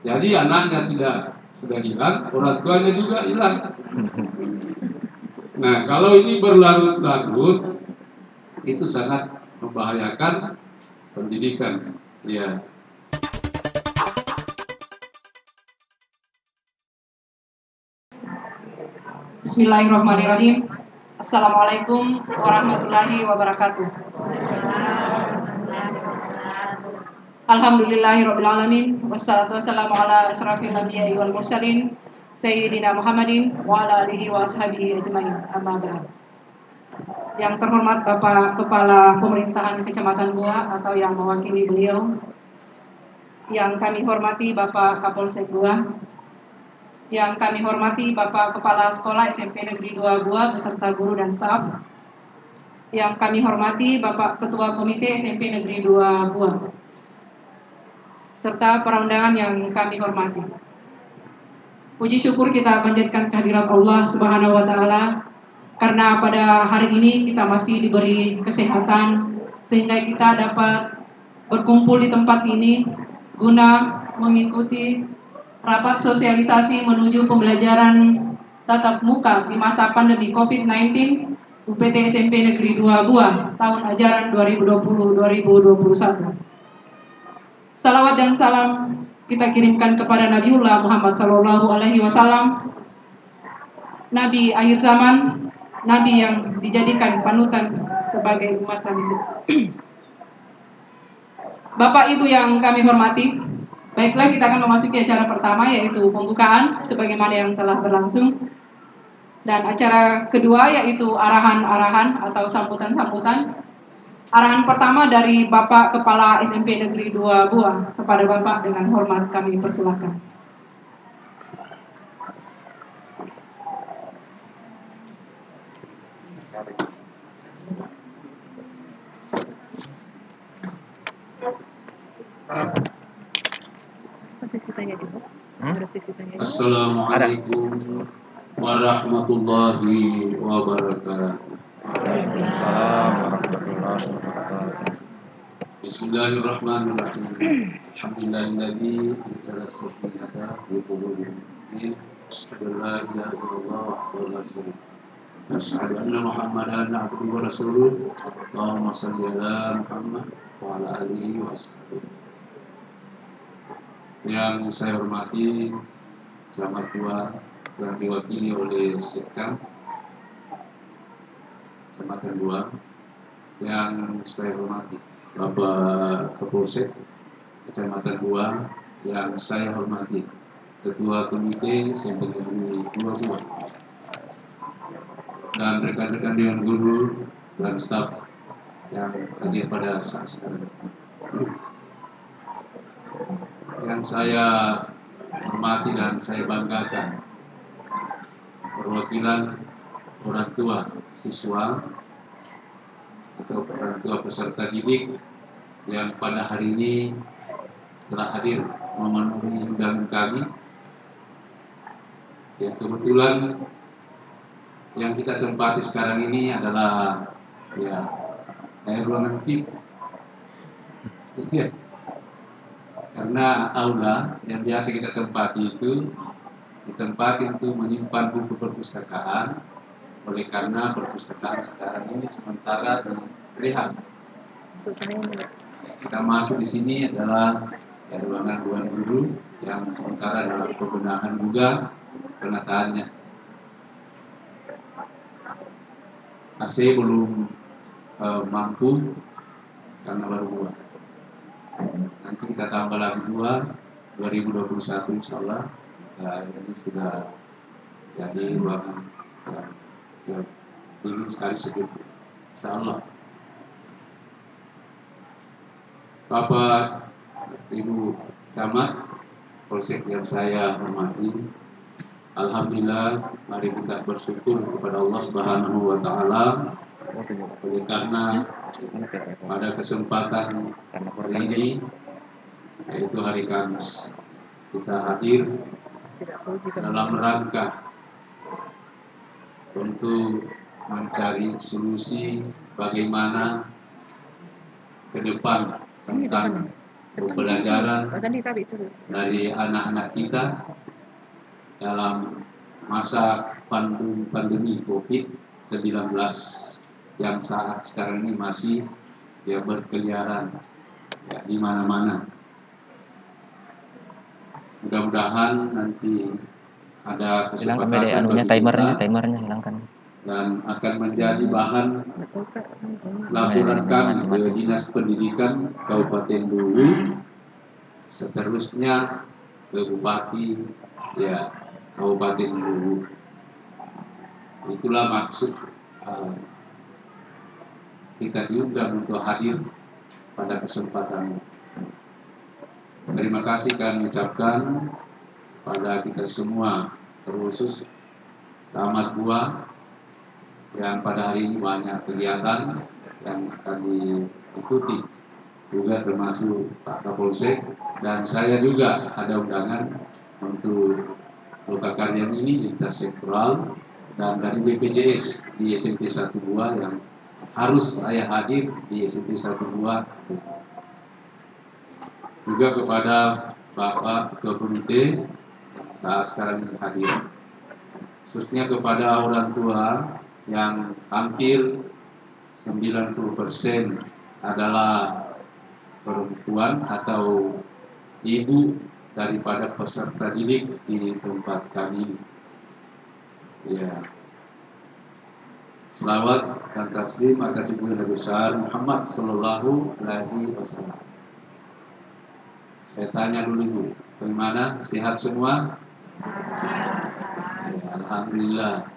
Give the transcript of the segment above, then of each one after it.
Jadi anaknya tidak sudah hilang, orang tuanya juga hilang. Nah, kalau ini berlarut-larut, itu sangat membahayakan pendidikan. Ya. Bismillahirrahmanirrahim. Assalamualaikum warahmatullahi wabarakatuh. Alhamdulillahirrabbilalamin. Wassalatu wassalamu ala asrafil anbiya'i wal mursalin Sayyidina Muhammadin wa ala alihi wa ashabihi ajmain. Amma ba'd. Yang terhormat Bapak Kepala Pemerintahan Kecamatan Goa atau yang mewakili beliau, yang kami hormati Bapak Kapolsek Goa, yang kami hormati Bapak Kepala Sekolah SMP Negeri 2 Goa beserta guru dan staf, yang kami hormati Bapak Ketua Komite SMP Negeri 2 Goa, serta para undangan yang kami hormati. Puji syukur kita panjatkan kehadirat Allah Subhanahu wa taala karena pada hari ini kita masih diberi kesehatan sehingga kita dapat berkumpul di tempat ini guna mengikuti rapat sosialisasi menuju pembelajaran tatap muka di masa pandemi COVID-19 UPT SMP Negeri 2 Buah tahun ajaran 2020-2021. Salawat dan salam kita kirimkan kepada Nabiullah Muhammad SAW, Nabi akhir zaman, Nabi yang dijadikan panutan sebagai umat manusia. Bapak Ibu yang kami hormati, baiklah kita akan memasuki acara pertama yaitu pembukaan sebagaimana yang telah berlangsung. Dan acara kedua yaitu arahan-arahan atau sambutan-sambutan. Arahan pertama dari Bapak Kepala SMP Negeri 2 Buah. Kepada Bapak dengan hormat kami persilakan. Assalamualaikum warahmatullahi wabarakatuh. Waalaikumsalam warahmatullahi wabarakatuh. Bismillahirrahmanirrahim. Alhamdulillahilladzi anzala as-sakinata fi qulubil mu'minin. Asyhadu an la ilaha illallah wahdahu la syarika lahu. Asyhadu anna Muhammadan abduhu wa rasuluh. Allahumma shalli ala Muhammad wa ala alihi wa sahbihi. Yang saya hormati Camat 2 yang diwakili oleh Sekam Kecamatan 2, yang saya hormati Bapak Kapolsek Kecamatan 2, yang saya hormati Ketua Komite SMP Negeri 2 Buah, dan rekan-rekan Dewan Guru dan staf yang hadir pada saat sekarang. Yang saya hormati dan saya banggakan perwakilan orang tua siswa atau orang tua peserta didik yang pada hari ini telah hadir memenuhi undangan kami. Yang kebetulan yang kita tempati sekarang ini adalah ruangan VIP. Karena aula yang biasa kita tempati itu ditempati untuk menyimpan buku perpustakaan. Oleh karena perpustakaan sekarang ini sementara direhab. Kita masuk di sini adalah ruangan Dewan Guru yang sementara dalam pembenahan juga penataannya. AC belum mampu karena baru buat. Nanti kita tambah lagi 2021 insyaallah. Ini sudah jadi ruangan yang dingin sekali sejuk insyaallah. Bapak Ibu Camat Polsek yang saya hormati, alhamdulillah mari kita bersyukur kepada Allah Subhanahu wa taala oleh karena pada kesempatan hari ini yaitu hari Kamis kita hadir dalam rangka untuk mencari solusi bagaimana ke depan tentang pembelajaran dari anak-anak kita dalam masa pandemi COVID-19 yang saat sekarang ini masih berkeliaran di mana-mana. Mudah-mudahan nanti ada kesempatan bagi kita timernya hilangkan. dan akan menjadi bahan laporan kami ke Dinas Pendidikan Kabupaten Luwu, seterusnya ke Bupati Kabupaten Luwu. Itulah maksud kita diundang untuk hadir pada kesempatan ini. Terima kasih kami ucapkan pada kita semua, terkhusus Camat Buah yang pada hari ini banyak kegiatan yang akan diikuti, juga termasuk Pak Kapolsek, dan saya juga ada undangan untuk lokakarya ini intersektoral dan dari BPJS di SMP 1 Buah yang harus saya hadir di SMP 1 Buah. Juga kepada Bapak Ketua Komite saat sekarang ini hadir, khususnya kepada orang tua yang hampir 90% adalah perempuan atau ibu daripada peserta didik di tempat kami. Selawat dan taslim atas junjungan Nabi besar Muhammad Sallallahu Alaihi Wasallam. Saya tanya dulu Ibu, bagaimana? Sehat semua? Alhamdulillah.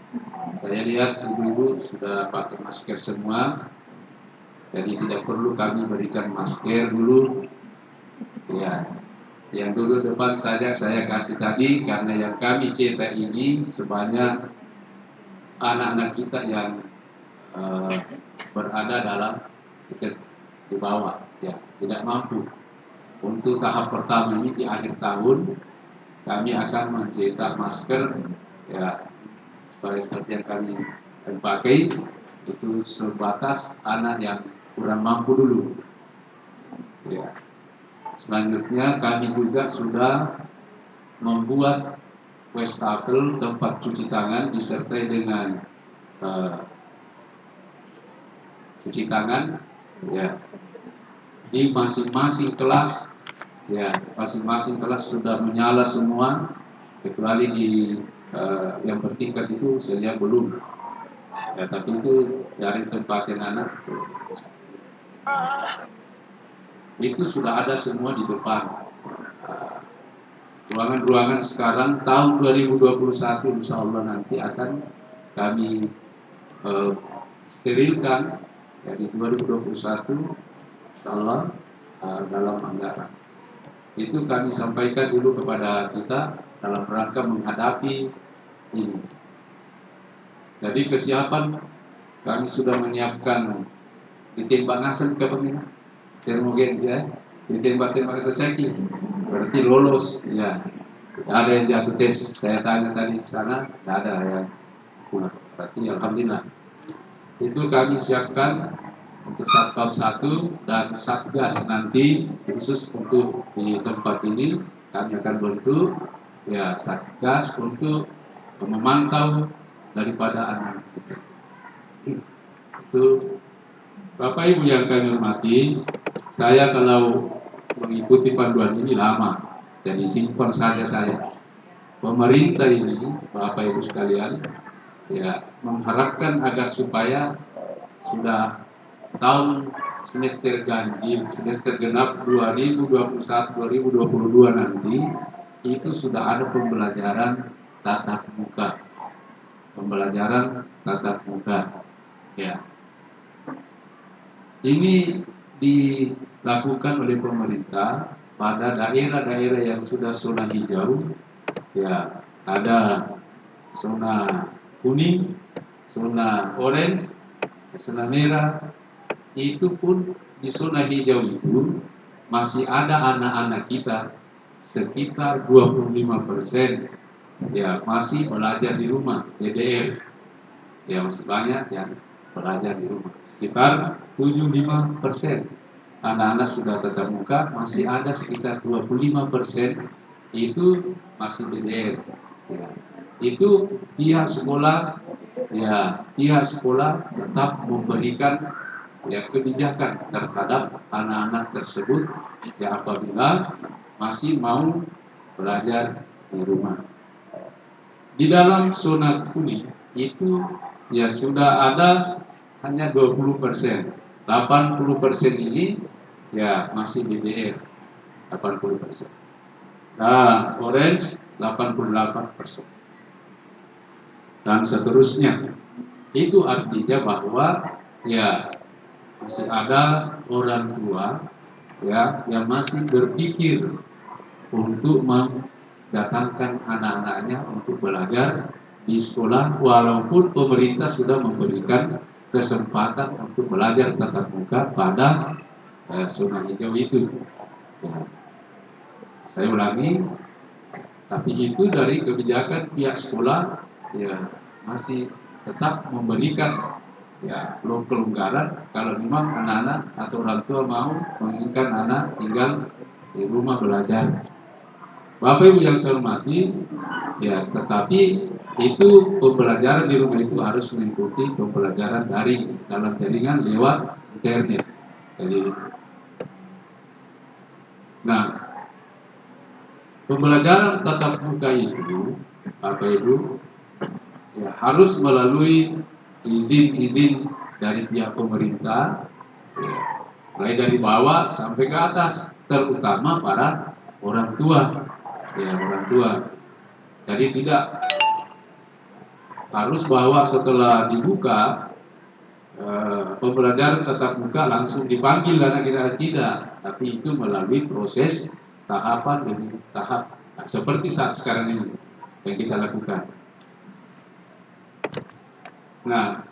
Saya lihat ibu-ibu sudah pakai masker semua, jadi tidak perlu kami berikan masker dulu. Yang dulu depan saja saya kasih tadi, karena yang kami cetak ini sebanyak anak-anak kita yang berada dalam di bawah, tidak mampu. Untuk tahap pertama ini di akhir tahun kami akan mencetak masker, seperti yang kami pakai itu sebatas anak yang kurang mampu dulu. Selanjutnya kami juga sudah membuat wastafel tempat cuci tangan disertai dengan cuci tangan di masing-masing kelas. Masing-masing kelas sudah menyala semua, kecuali di yang bertingkat itu saya lihat belum. Tapi itu dari tempat yang anak itu sudah ada semua di depan. Ruangan-ruangan sekarang tahun 2021 insya Allah nanti akan kami sterilkan. Di 2021 insya Allah dalam anggaran itu kami sampaikan dulu kepada kita dalam rangka menghadapi ini. Jadi kesiapan kami sudah menyiapkan ditembak ngasem ke peminat termogen ditembak-tembak seseki, berarti lolos ada yang jatuh tes. Saya tanya tadi di sana tidak ada yang pulang, berarti alhamdulillah. Itu kami siapkan untuk Satpam 1 dan Satgas nanti khusus untuk di tempat ini kami akan bentuk Satgas untuk memantau daripada anak kita. Itu Bapak Ibu yang kami hormati, saya kalau mengikuti panduan ini lama, jadi simpan saja saya. Pemerintah ini, Bapak Ibu sekalian, mengharapkan agar supaya sudah tahun semester ganjil, semester genap 2021-2022 nanti itu sudah ada pembelajaran tatap muka. Pembelajaran tatap muka. Ini dilakukan oleh pemerintah pada daerah-daerah yang sudah zona hijau. Ada zona kuning, zona orange, zona merah. Itu pun di zona hijau itu masih ada anak-anak kita sekitar 25% masih belajar di rumah, DDR. Masih banyak yang belajar di rumah, sekitar 75%. anak-anak sudah tatap muka, masih ada sekitar 25% itu masih DDR. Ya. Itu pihak sekolah tetap memberikan kebijakan terhadap anak-anak tersebut apabila masih mau belajar di rumah. Di dalam zona kuning itu sudah ada hanya 20%. 80% ini masih DDR. 80%. Nah, orange 88%. Dan seterusnya. Itu artinya bahwa masih ada orang tua yang masih berpikir untuk mendatangkan anak-anaknya untuk belajar di sekolah, walaupun pemerintah sudah memberikan kesempatan untuk belajar tatap muka pada zona hijau itu. Saya ulangi, tapi itu dari kebijakan pihak sekolah masih tetap memberikan kelonggaran kalau memang anak-anak atau orang tua mau menginginkan anak tinggal di rumah belajar. Bapak Ibu yang saya hormati, tetapi itu pembelajaran di rumah itu harus mengikuti pembelajaran daring dalam jaringan lewat internet. Jadi, nah, pembelajaran tatap muka itu, Bapak Ibu, harus melalui izin-izin dari pihak pemerintah, mulai dari bawah sampai ke atas, terutama para orang tua. Orang tua. Jadi tidak harus bahwa setelah dibuka pembelajaran tatap muka langsung dipanggil anak kita, tidak, tapi itu melalui proses tahapan demi tahap, seperti saat sekarang ini yang kita lakukan. Nah,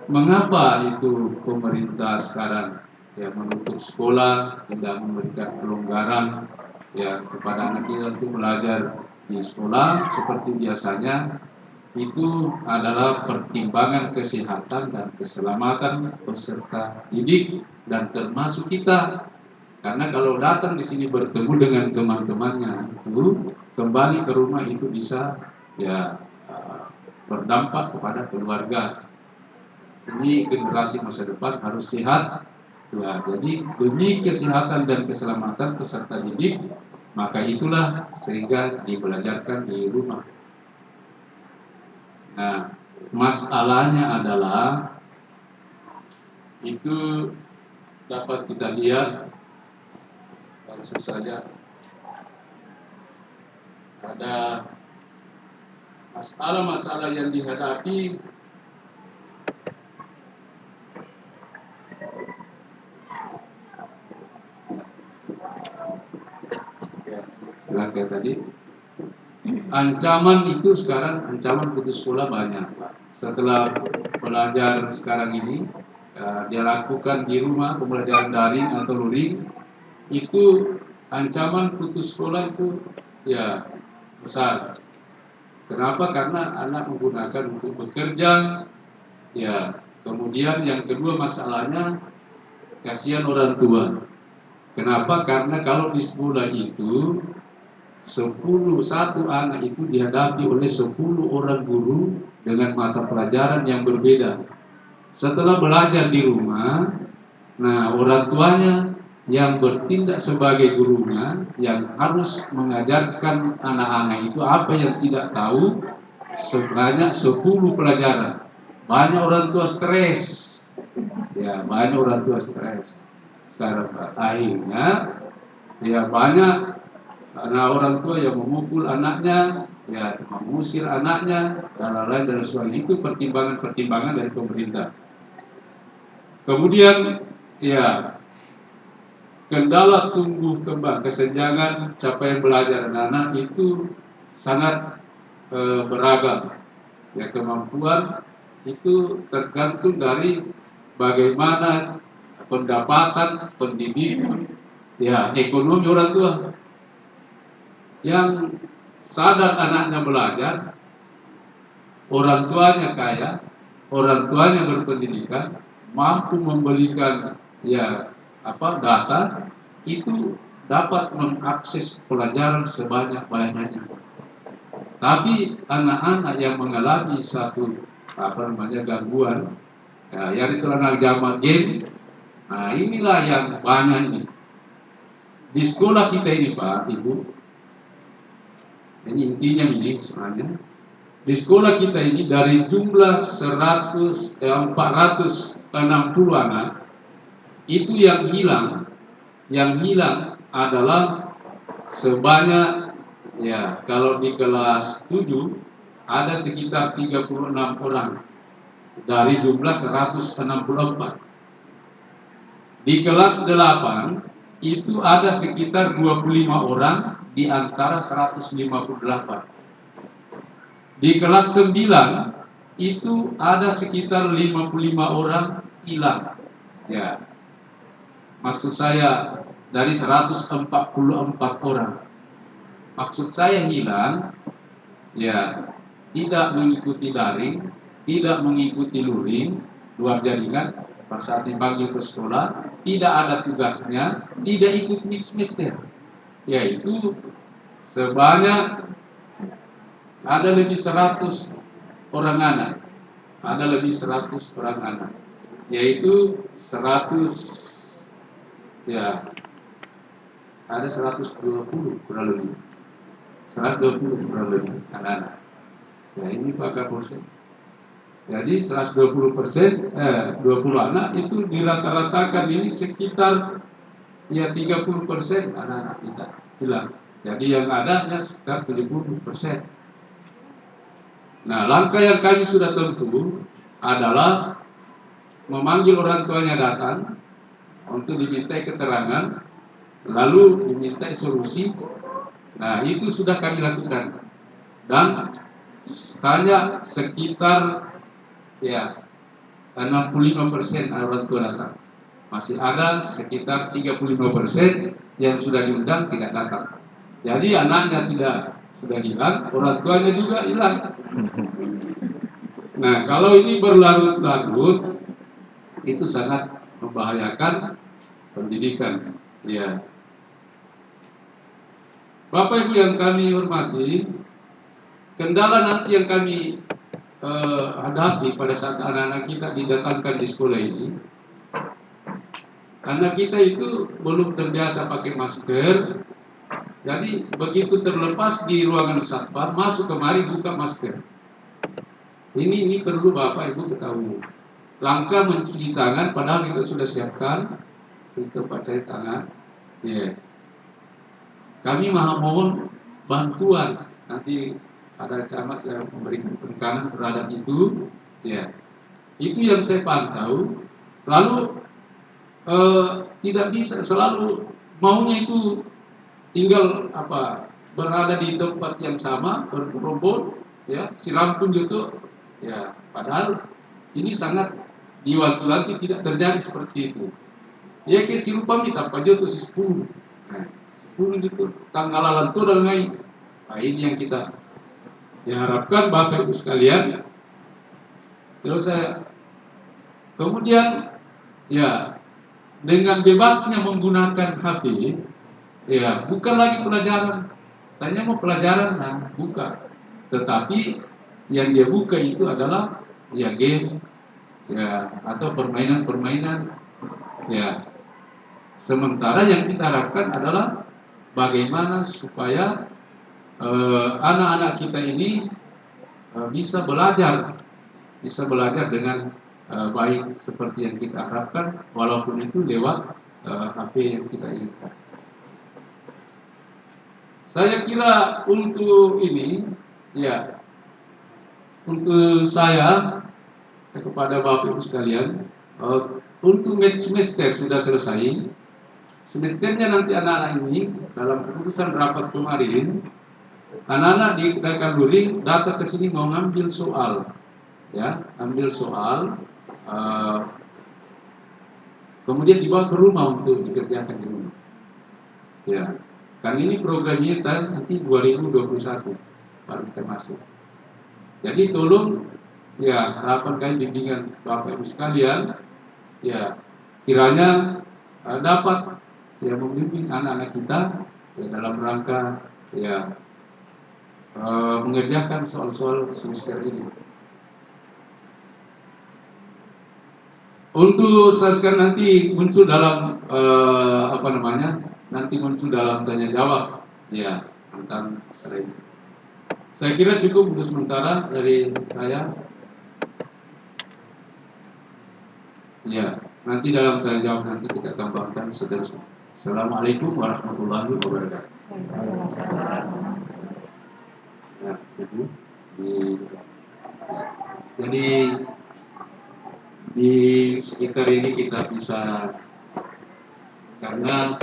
mengapa itu pemerintah sekarang menutup sekolah, tidak memberikan kelonggaran kepada anak kita untuk belajar di sekolah seperti biasanya? Itu adalah pertimbangan kesehatan dan keselamatan peserta didik dan termasuk kita. Karena kalau datang di sini bertemu dengan teman-temannya itu kembali ke rumah itu bisa berdampak kepada keluarga. Ini generasi masa depan harus sehat. Jadi demi kesehatan dan keselamatan peserta didik, maka itulah sehingga dibelajarkan di rumah. Nah, masalahnya adalah itu dapat kita lihat langsung saja ada masalah-masalah yang dihadapi kayak tadi. Ancaman itu sekarang, ancaman putus sekolah banyak, Pak. Setelah belajar sekarang ini dia lakukan di rumah pembelajaran daring atau luring, itu ancaman putus sekolah itu besar. Kenapa? Karena anak menggunakan untuk bekerja. Kemudian yang kedua masalahnya kasihan orang tua. Kenapa? Karena kalau di sekolah itu satu anak itu dihadapi oleh 10 orang guru dengan mata pelajaran yang berbeda. Setelah belajar di rumah, nah orang tuanya yang bertindak sebagai gurunya yang harus mengajarkan anak-anak itu apa yang tidak tahu sebanyak 10 pelajaran. Banyak orang tua stres. Banyak orang tua stres. Sekarang akhirnya banyak orang tua yang memukul anaknya, mengusir anaknya, dan lain-lain dan sebagainya. Itu pertimbangan dari pemerintah. Kemudian kendala tumbuh kembang, kesenjangan capaian belajar anak-anak itu sangat beragam. Kemampuan itu tergantung dari bagaimana pendapatan, pendidikan, ekonomi orang tua. Yang sadar anaknya belajar, orang tuanya kaya, orang tuanya berpendidikan, mampu membelikan data itu dapat mengakses pelajaran sebanyak-banyaknya. Tapi anak-anak yang mengalami satu gangguan, ya, yang itulah nama game. Nah, inilah yang banyak ini. Di sekolah kita ini Pak, Ibu, ini intinya ini sebenarnya. Di sekolah kita ini dari jumlah 460 anak, itu yang hilang adalah sebanyak, ya, kalau di kelas 7 ada sekitar 36 orang dari jumlah 164. Di kelas 8 itu ada sekitar 25 orang di antara 158. Di kelas 9 itu ada sekitar 55 orang hilang. Ya. Maksud saya dari 144 orang. Maksud saya hilang, ya, tidak mengikuti daring, tidak mengikuti luring, luar jaringan, pada saat dipanggil ke sekolah, tidak ada tugasnya, tidak ikut mixmaster, yaitu sebanyak ada lebih 100 orang anak, ada lebih 100 orang anak, yaitu 100, ya, ada 120 kurang lebih, 120 kurang lebih anak-anak. Ya, ini Pak Kapolsek. Jadi 120%, 20 anak itu dirata-ratakan ini sekitar, ya, 30% anak-anak kita hilang. Jadi yang ada hanya sekitar 70%. Nah, langkah yang kami sudah tempuh adalah memanggil orang tuanya datang untuk dimintai keterangan, lalu dimintai solusi. Nah, itu sudah kami lakukan. Dan hanya sekitar, ya, 65% orang tua datang. Masih ada sekitar 35% yang sudah diundang tidak datang. Jadi anaknya sudah hilang, orang tuanya juga hilang. Nah, kalau ini berlarut-larut, itu sangat membahayakan pendidikan. Ya, Bapak Ibu yang kami hormati, kendala nanti yang kami hadapi pada saat anak-anak kita didatangkan di sekolah ini, anak kita itu belum terbiasa pakai masker. Jadi begitu terlepas di ruangan satpam, masuk kemari buka masker. Ini perlu Bapak Ibu ketahui. Langkah mencuci tangan, padahal kita sudah siapkan di tempat cuci tangan. Ya. Kami mohon bantuan. Nanti ada camat yang memberikan penekanan terhadap itu. Ya. Itu yang saya pantau. Lalu tidak bisa selalu maunya itu tinggal berada di tempat yang sama, bergerombol, ya, siram pun gitu, ya, padahal ini sangat di waktu lagi tidak terjadi seperti itu. Ya, ke sirupa minta pajak itu 10. Nah, 10 gitu, tanggal lantu dan lain. Nah, ini yang kita harapkan Bapak Ibu sekalian. Terus kemudian, ya, dengan bebasnya menggunakan HP, ya, bukan lagi pelajaran. Tanya mau pelajaran, nah, buka. Tetapi yang dia buka itu adalah, ya, game, ya, atau permainan-permainan, ya. Sementara yang kita harapkan adalah bagaimana supaya anak-anak kita ini bisa belajar dengan baik seperti yang kita harapkan, walaupun itu lewat HP yang kita inginkan. Saya kira untuk ini, ya, untuk saya kepada Bapak Ibu sekalian, untuk semester sudah selesai. Semesternya nanti anak-anak ini dalam keputusan rapat kemarin, anak-anak di Dakaluri datang ke sini mau ngambil soal, ya, ambil soal, kemudian dibawa ke rumah untuk dikerjakan di rumah. Ya. Kan ini programnya nanti 2021 baru kita masuk. Jadi tolong, ya, harapan kami bimbingan Bapak Ibu sekalian, ya, kiranya dapat ya membimbing anak-anak kita ya, dalam rangka ya mengerjakan soal-soal semester ini. Untuk saskar nanti muncul dalam nanti muncul dalam tanya jawab ya tentang sering. Saya kira cukup untuk sementara dari saya. Ya, nanti dalam tanya jawab nanti kita tambahkan seterusnya. Assalamualaikum warahmatullahi wabarakatuh. Ya, jadi di sekitar ini kita bisa, karena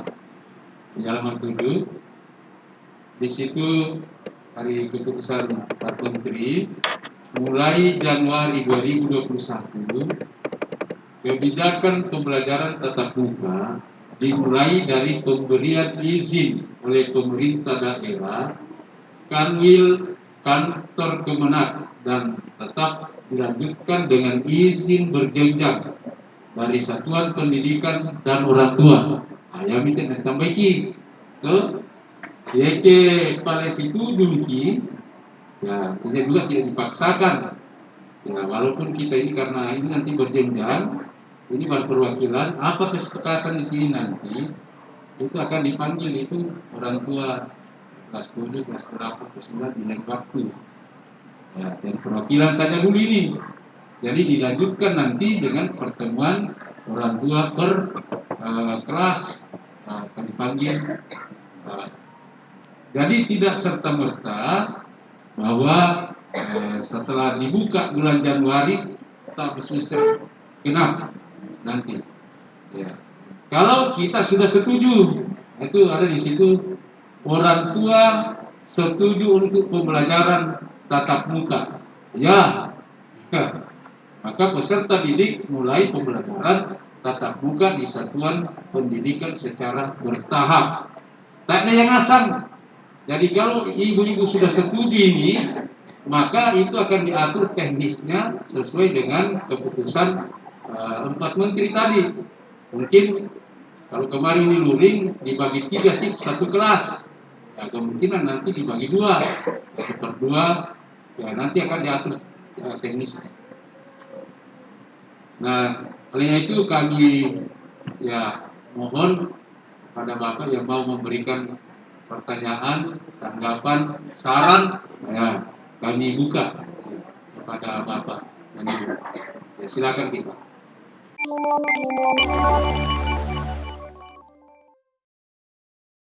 di halaman 7 di situ hari keputusan Pak Menteri mulai Januari 2021 kebijakan pembelajaran tatap muka dimulai dari pemberian izin oleh pemerintah daerah, Kanwil, kantor Kemenak, dan tetap dilanjutkan dengan izin berjenjang dari satuan pendidikan dan orang tua. Ayah minta tambah ke YK pada situ dulu ya kita juga tidak dipaksakan. Ya, walaupun kita ini karena ini nanti berjenjang, ini baru perwakilan, apa kesepakatan di sini nanti itu akan dipanggil itu orang tua kelas 7, kelas berapa, kelas 9 di lain waktu. Ya, dari perwakilan saja dulu ini. Jadi dilanjutkan nanti dengan pertemuan orang tua per kelas akan dipanggil. Jadi tidak serta-merta bahwa setelah dibuka bulan Januari tahun semester genap nanti. Ya. Kalau kita sudah setuju, itu ada di situ orang tua setuju untuk pembelajaran tatap muka. Ya. Maka peserta didik mulai pembelajaran tatap muka di satuan pendidikan secara bertahap. Tak ada yang asal. Jadi kalau ibu-ibu sudah setuju ini, maka itu akan diatur teknisnya sesuai dengan keputusan 4 menteri tadi. Mungkin kalau kemarin ini luring dibagi 3 sip 1 kelas, ya, kemungkinan nanti dibagi 2, 1/2, ya nanti akan diatur teknisnya. Nah, oleh itu kami ya mohon kepada Bapak yang mau memberikan pertanyaan, tanggapan, saran, ya kami buka kepada Bapak dan Ibu. Ya, silakan kita.